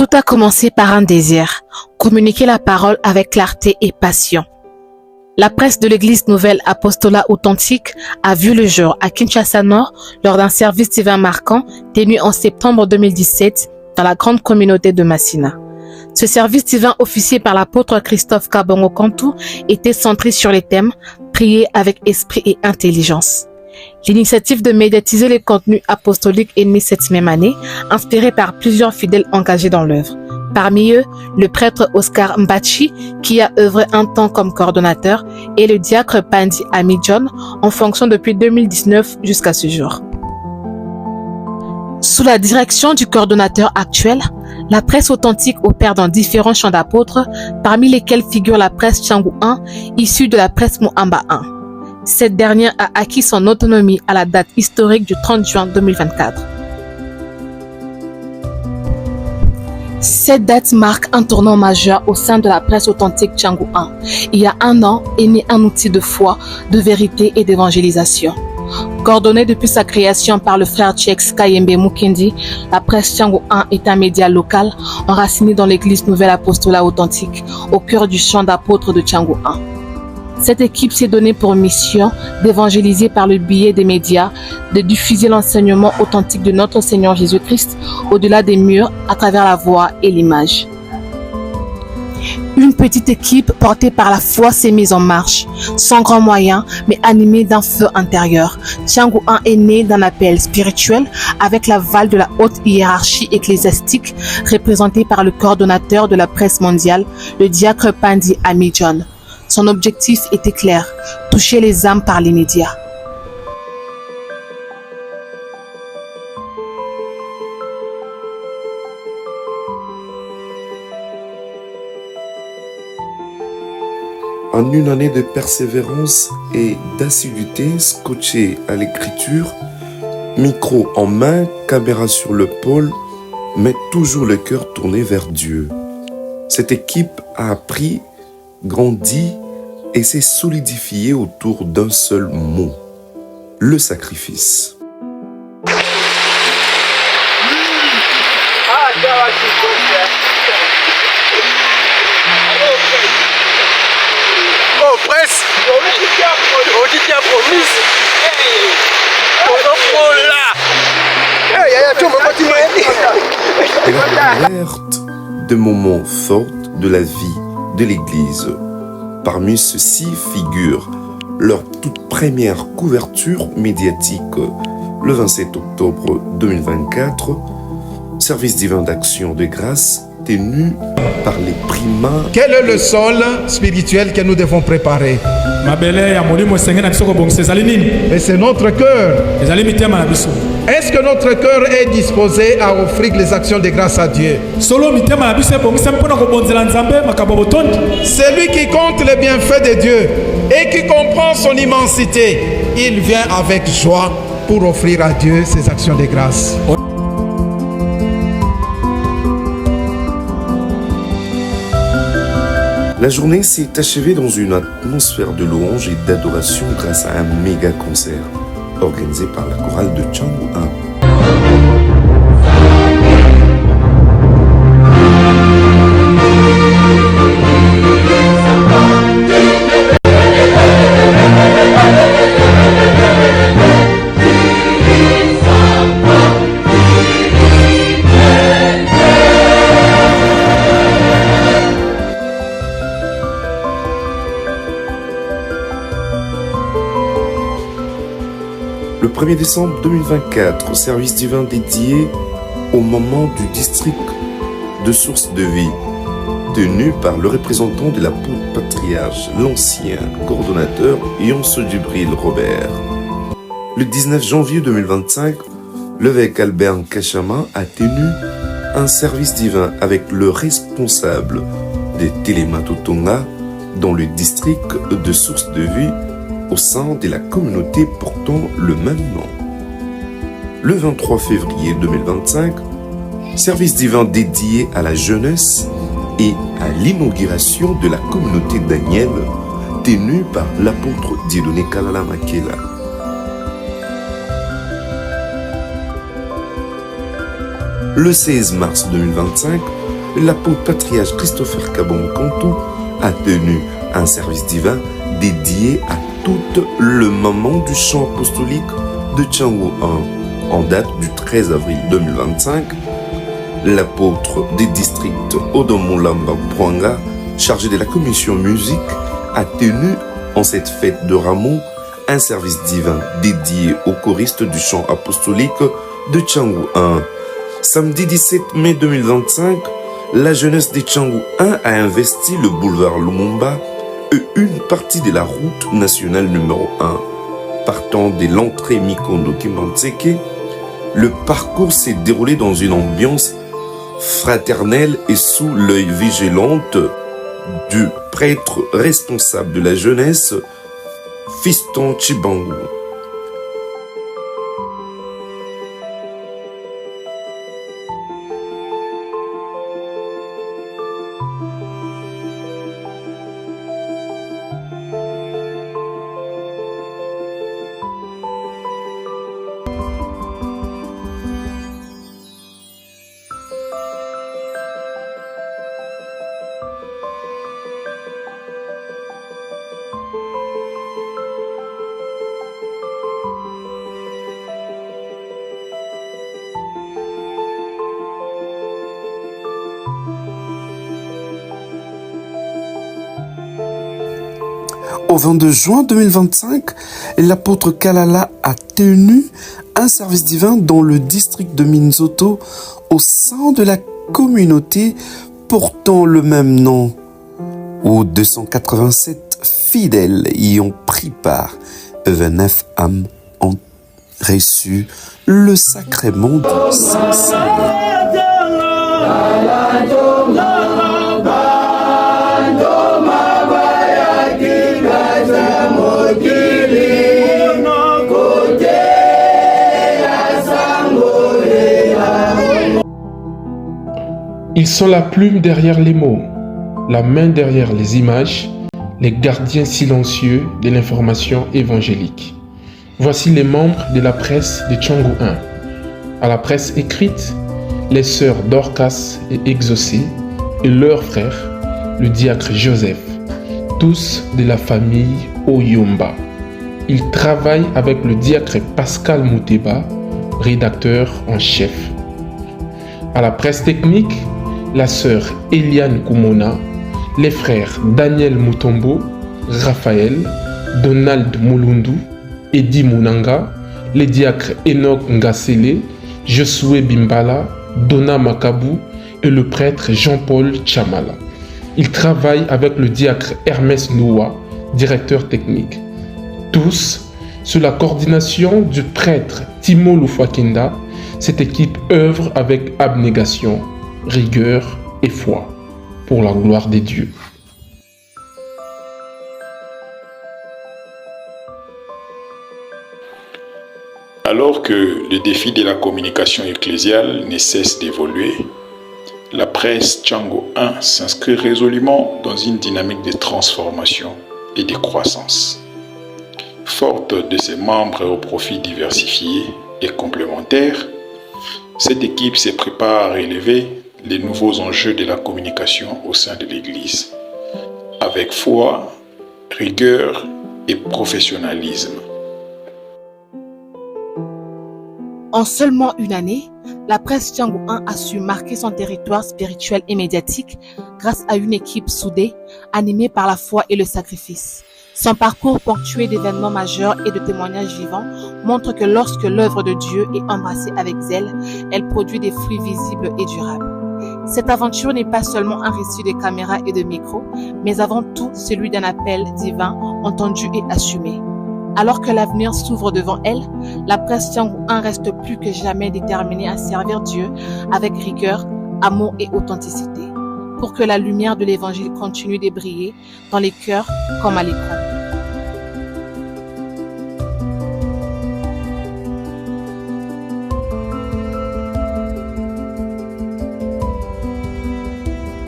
Tout a commencé par un désir, communiquer la parole avec clarté et passion. La presse de l'Église Nouvelle Apostolat Authentique a vu le jour à Kinshasa Nord lors d'un service divin marquant tenu en septembre 2017 dans la grande communauté de Massina. Ce service divin officié par l'apôtre Christophe Kabongo Kantou était centré sur les thèmes « Prier avec esprit et intelligence ». L'initiative de médiatiser les contenus apostoliques est née cette même année, inspirée par plusieurs fidèles engagés dans l'œuvre. Parmi eux, le prêtre Oscar Mbachi, qui a œuvré un temps comme coordonnateur, et le diacre Pandi Amidjon, en fonction depuis 2019 jusqu'à ce jour. Sous la direction du coordonnateur actuel, la presse authentique opère dans différents champs d'apôtres, parmi lesquels figure la presse Tchangou 1, issue de la presse Moamba 1. Cette dernière a acquis son autonomie à la date historique du 30 juin 2024. Cette date marque un tournant majeur au sein de la presse authentique Tchangou 1. Il y a un an est né un outil de foi, de vérité et d'évangélisation. Coordonnée depuis sa création par le frère Tchex Kayembe Mukendi, la presse Tchangou 1 est un média local enraciné dans l'Église Nouvelle Apostolat Authentique, au cœur du champ d'apôtres de Tchangou 1. Cette équipe s'est donnée pour mission d'évangéliser par le biais des médias, de diffuser l'enseignement authentique de notre Seigneur Jésus-Christ au-delà des murs à travers la voix et l'image. Une petite équipe portée par la foi s'est mise en marche, sans grands moyens, mais animée d'un feu intérieur. Tchangou 1 est né d'un appel spirituel avec l'aval de la haute hiérarchie ecclésiastique représentée par le coordonnateur de la presse mondiale, le diacre Pandi Amidjon. Son objectif était clair, toucher les âmes par les médias. En une année de persévérance et d'assiduité scotché à l'écriture, micro en main, caméra sur l'épaule, mais toujours le cœur tourné vers Dieu. Cette équipe a appris, grandi et s'est solidifiée autour d'un seul mot, le sacrifice. Alerte de moments forts de la vie de l'Église. Parmi ceux-ci figure leur toute première couverture médiatique le 27 octobre 2024, service divin d'action de grâce tenu par les primats. Quel est le sol spirituel que nous devons préparer? Et c'est notre cœur. Est-ce que notre cœur est disposé à offrir les actions de grâce à Dieu? Celui qui compte les bienfaits de Dieu et qui comprend son immensité, il vient avec joie pour offrir à Dieu ses actions de grâce. La journée s'est achevée dans une atmosphère de louange et d'adoration grâce à un méga concert organisé par la chorale de Tchangou 1. Le 1er décembre 2024, service divin dédié au moment du district de source de vie, tenu par le représentant de l'apôtre patriarche, l'ancien coordonnateur Yonso Djibril Robert. Le 19 janvier 2025, l'évêque Albert Kachama a tenu un service divin avec le responsable de Télématotonga dans le district de source de vie au sein de la communauté portant le même nom. Le 23 février 2025, service divin dédié à la jeunesse et à l'inauguration de la communauté Daniel, tenu par l'apôtre Dieudonné Kalala Makela. Le 16 mars 2025, l'apôtre patriarche Christopher Kabong Kantou a tenu un service divin dédié à tout le moment du chant apostolique de Tchangou 1. En date du 13 avril 2025, l'apôtre des districts Odomolamba Pwanga, chargé de la commission musique, a tenu en cette fête de Rameau un service divin dédié aux choristes du chant apostolique de Tchangou 1. Samedi 17 mai 2025, la jeunesse de Tchangou 1 a investi le boulevard Lumumba et une partie de la route nationale numéro 1. Partant de l'entrée Mikondo Kimbanseke, le parcours s'est déroulé dans une ambiance fraternelle et sous l'œil vigilant du prêtre responsable de la jeunesse, Fiston Chibangu. Au 22 juin 2025, l'apôtre Kalala a tenu un service divin dans le district de Minzoto au sein de la communauté portant le même nom, où 287 fidèles y ont pris part. 29 âmes ont reçu le sacrement du Saint-Seigneur. Ils sont la plume derrière les mots, la main derrière les images, les gardiens silencieux de l'information évangélique. Voici les membres de la presse de Tchangou 1. À la presse écrite, les sœurs Dorcas et Exaucée et leur frère, le diacre Joseph, tous de la famille Oyomba. Ils travaillent avec le diacre Pascal Mouteba, rédacteur en chef. À la presse technique, la sœur Eliane Koumona, les frères Daniel Mutombo, Raphaël, Donald Mulundu, Eddie Munanga, les diacres Enoch Ngasele, Josué Bimbala, Donna Makabu et le prêtre Jean-Paul Chamala. Ils travaillent avec le diacre Hermès Noua, directeur technique. Tous, sous la coordination du prêtre Timo Lufakinda, cette équipe œuvre avec abnégation, rigueur et foi pour la gloire des dieux. Alors que le défi de la communication ecclésiale ne cesse d'évoluer, la presse Tchangou 1 s'inscrit résolument dans une dynamique de transformation et de croissance. Forte de ses membres aux profils diversifiés et complémentaires, cette équipe se prépare à relever les nouveaux enjeux de la communication au sein de l'Église, avec foi, rigueur et professionnalisme. En seulement une année, la presse Tchangou 1 a su marquer son territoire spirituel et médiatique grâce à une équipe soudée, animée par la foi et le sacrifice. Son parcours ponctué d'événements majeurs et de témoignages vivants montre que lorsque l'œuvre de Dieu est embrassée avec zèle, elle produit des fruits visibles et durables. Cette aventure n'est pas seulement un récit de caméras et de micros, mais avant tout celui d'un appel divin entendu et assumé. Alors que l'avenir s'ouvre devant elle, la presse Tchangou 1 reste plus que jamais déterminée à servir Dieu avec rigueur, amour et authenticité, pour que la lumière de l'évangile continue de briller dans les cœurs comme à l'écran.